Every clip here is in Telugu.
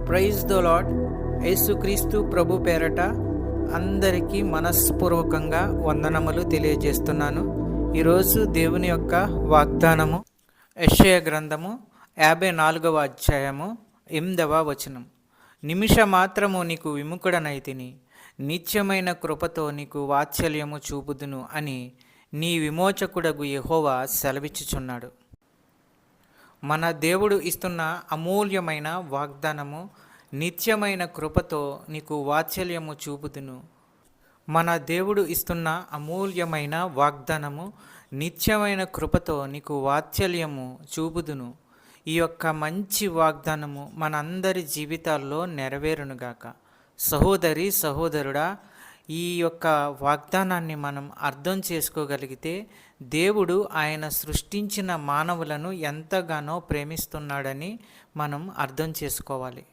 Praise the lord. యేసుక్రీస్తు ప్రభు పేరట అందరికీ మనస్పూర్వకంగా వందనములు తెలియజేస్తున్నాను. ఈరోజు దేవుని యొక్క వాగ్దానము యెషయా గ్రంథము 54వ అధ్యాయము 8వ వచనం. నిమిష మాత్రము నీకు విముఖుడనైతిని, నిత్యమైన కృపతో నీకు వాత్సల్యము చూపుదును అని నీ విమోచకుడగు యెహోవా సెలవిచ్చుచున్నాడు. మన దేవుడు ఇస్తున్న అమూల్యమైన వాగ్దానము, నిత్యమైన కృపతో నీకు వాత్సల్యము చూపుదును. మన దేవుడు ఇస్తున్న అమూల్యమైన వాగ్దానము, నిత్యమైన కృపతో నీకు వాత్సల్యము చూపుదును. ఈ యొక్క మంచి వాగ్దానము మనందరి జీవితాల్లో నెరవేరునుగాక. సహోదరి సహోదరుడా, ఈ యొక్క వాగ్దానాన్ని మనం అర్థం చేసుకోగలిగితే దేవుడు ఆయన సృష్టించిన మానవులను ఎంతగానో ప్రేమిస్తున్నాడని మనం అర్థం చేసుకోవాలి.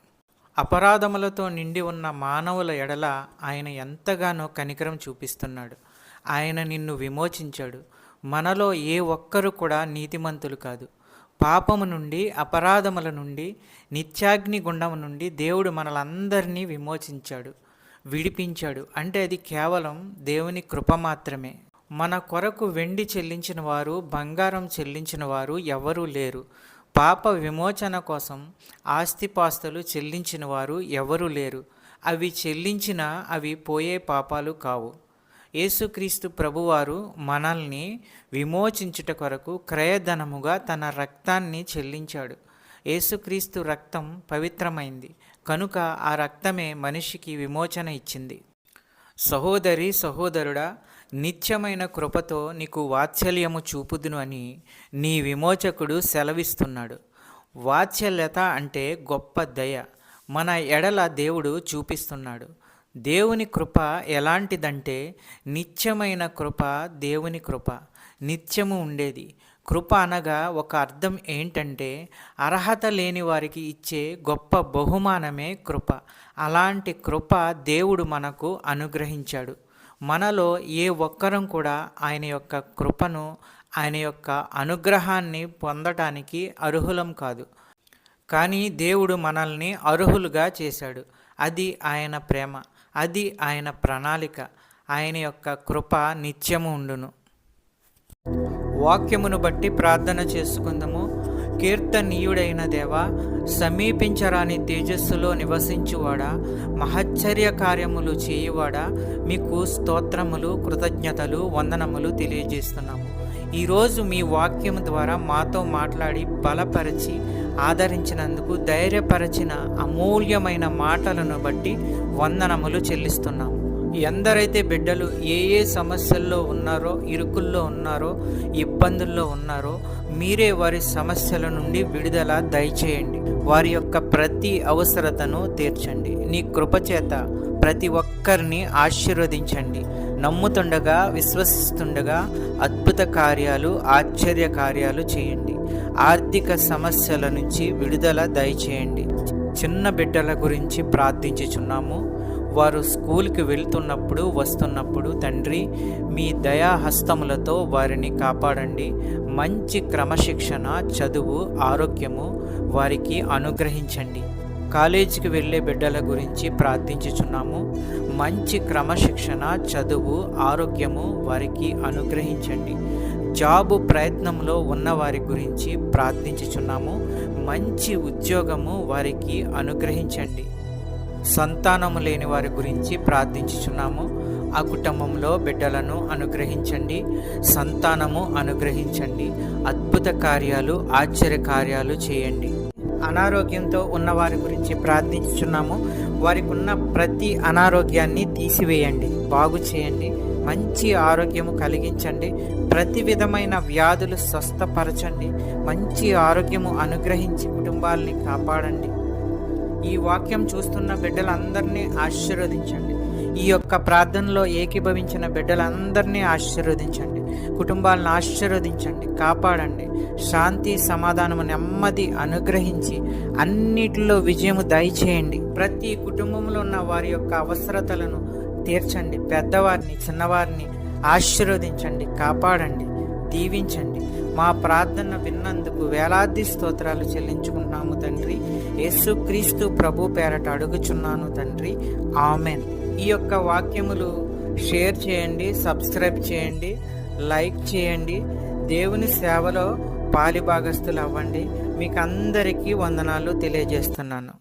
అపరాధములతో నిండి ఉన్న మానవుల ఎడల ఆయన ఎంతగానో కనికరం చూపిస్తున్నాడు. ఆయన నిన్ను విమోచించాడు. మనలో ఏ ఒక్కరు కూడా నీతిమంతులు కాదు. పాపము నుండి, అపరాధముల నుండి, నిత్యాగ్ని గుండము నుండి దేవుడు మనలందరినీ విమోచించాడు, విడిపించాడు. అంటే అది కేవలం దేవుని కృప మాత్రమే. మన కొరకు వెండి చెల్లించిన వారు, బంగారం చెల్లించిన వారు ఎవరూ లేరు. పాప విమోచన కోసం ఆస్తిపాస్తులు చెల్లించిన వారు ఎవరూ లేరు. అవి చెల్లించినా అవి పోయే పాపాలు కావు. యేసుక్రీస్తు ప్రభువారు మనల్ని విమోచించుట కొరకు క్రయధనముగా తన రక్తాన్ని చెల్లించాడు. యేసుక్రీస్తు రక్తం పవిత్రమైంది కనుక ఆ రక్తమే మనిషికి విమోచన ఇచ్చింది. సహోదరి సహోదరుడా, నిత్యమైన కృపతో నీకు వాత్సల్యము చూపుదును అని నీ విమోచకుడు సెలవిస్తున్నాడు. వాత్సల్యత అంటే గొప్ప దయ మన ఎడల దేవుడు చూపిస్తున్నాడు. దేవుని కృప ఎలాంటిదంటే నిత్యమైన కృప. దేవుని కృప నిత్యము ఉండేది. కృప అనగా ఒక అర్థం ఏంటంటే అర్హత లేని వారికి ఇచ్చే గొప్ప బహుమానమే కృప. అలాంటి కృప దేవుడు మనకు అనుగ్రహించాడు. మనలో ఏ ఒక్కరం కూడా ఆయన యొక్క కృపను, ఆయన యొక్క అనుగ్రహాన్ని పొందటానికి అర్హులం కాదు. కానీ దేవుడు మనల్ని అర్హులుగా చేశాడు. అది ఆయన ప్రేమ, అది ఆయన ప్రణాళిక. ఆయన యొక్క కృప నిత్యము ఉండును. వాక్యమును బట్టి ప్రార్థన చేసుకుందాము. కీర్తనీయుడైన దేవా, సమీపించరాని తేజస్సులో నివసించువాడా, మహచ్చర్య కార్యములు చేయువాడా, మీకు స్తోత్రములు, కృతజ్ఞతలు, వందనములు తెలియజేస్తున్నాము. ఈరోజు మీ వాక్యము ద్వారా మాతో మాట్లాడి బలపరిచి ఆదరించినందుకు, ధైర్యపరచిన అమూల్యమైన మాటలను బట్టి వందనములు చెల్లిస్తున్నాము. ఎందరైతే బిడ్డలు ఏ సమస్యల్లో ఉన్నారో, ఇరుకుల్లో ఉన్నారో, ఇబ్బందుల్లో ఉన్నారో, మీరే వారి సమస్యల నుండి విడుదల దయచేయండి. వారి యొక్క ప్రతి అవసరతను తీర్చండి. నీ కృపచేత ప్రతి ఒక్కరిని ఆశీర్వదించండి. నమ్ముతుండగా, విశ్వసిస్తుండగా అద్భుత కార్యాలు, ఆశ్చర్య కార్యాలు చేయండి. ఆర్థిక సమస్యల నుంచి విడుదల దయచేయండి. చిన్న బిడ్డల గురించి ప్రార్థించుచున్నాము. వారు స్కూల్కి వెళ్తున్నప్పుడు, వస్తున్నప్పుడు తండ్రి మీ దయాహస్తములతో వారిని కాపాడండి. మంచి క్రమశిక్షణ, చదువు, ఆరోగ్యము వారికి అనుగ్రహించండి. కాలేజీకి వెళ్ళే బిడ్డల గురించి ప్రార్థించుచున్నాము. మంచి క్రమశిక్షణ, చదువు, ఆరోగ్యము వారికి అనుగ్రహించండి. జాబు ప్రయత్నంలో ఉన్న వారి గురించి ప్రార్థించుచున్నాము. మంచి ఉద్యోగము వారికి అనుగ్రహించండి. సంతానము లేని వారి గురించి ప్రార్థించుచున్నాము. ఆ కుటుంబంలో బిడ్డలను అనుగ్రహించండి, సంతానము అనుగ్రహించండి. అద్భుత కార్యాలు, ఆశ్చర్య కార్యాలు చేయండి. అనారోగ్యంతో ఉన్న వారి గురించి ప్రార్థించుచున్నాము. వారికి ఉన్న ప్రతి అనారోగ్యాన్ని తీసివేయండి, బాగు చేయండి. మంచి ఆరోగ్యము కలిగించండి. ప్రతి విధమైన వ్యాధులు స్వస్థపరచండి. మంచి ఆరోగ్యము అనుగ్రహించి కుటుంబాలని కాపాడండి. ఈ వాక్యం చూస్తున్న బిడ్డలందరినీ ఆశీర్వదించండి. ఈ యొక్క ప్రార్థనలో ఏకీభవించిన బిడ్డలందరినీ ఆశీర్వదించండి. కుటుంబాలను ఆశీర్వదించండి, కాపాడండి. శాంతి, సమాధానము, నెమ్మది అనుగ్రహించి అన్నిటిలో విజయము దయచేయండి. ప్రతి కుటుంబంలో ఉన్న వారి యొక్క అవసరతలను తీర్చండి. పెద్దవారిని, చిన్నవారిని ఆశీర్వదించండి, కాపాడండి, దీవించండి. మా ప్రార్థన విన్నందుకు వేలాది స్తోత్రాలు చెల్లించుకుంటున్నాము తండ్రి. యేసుక్రీస్తు ప్రభు పేరట అడుగుచున్నాను తండ్రి, ఆమెన్. ఈ యొక్క వాక్యములు షేర్ చేయండి, సబ్స్క్రైబ్ చేయండి, లైక్ చేయండి. దేవుని సేవలో పాలిభాగస్తులు అవ్వండి. మీకు అందరికీ వందనాలు తెలియజేస్తున్నాను.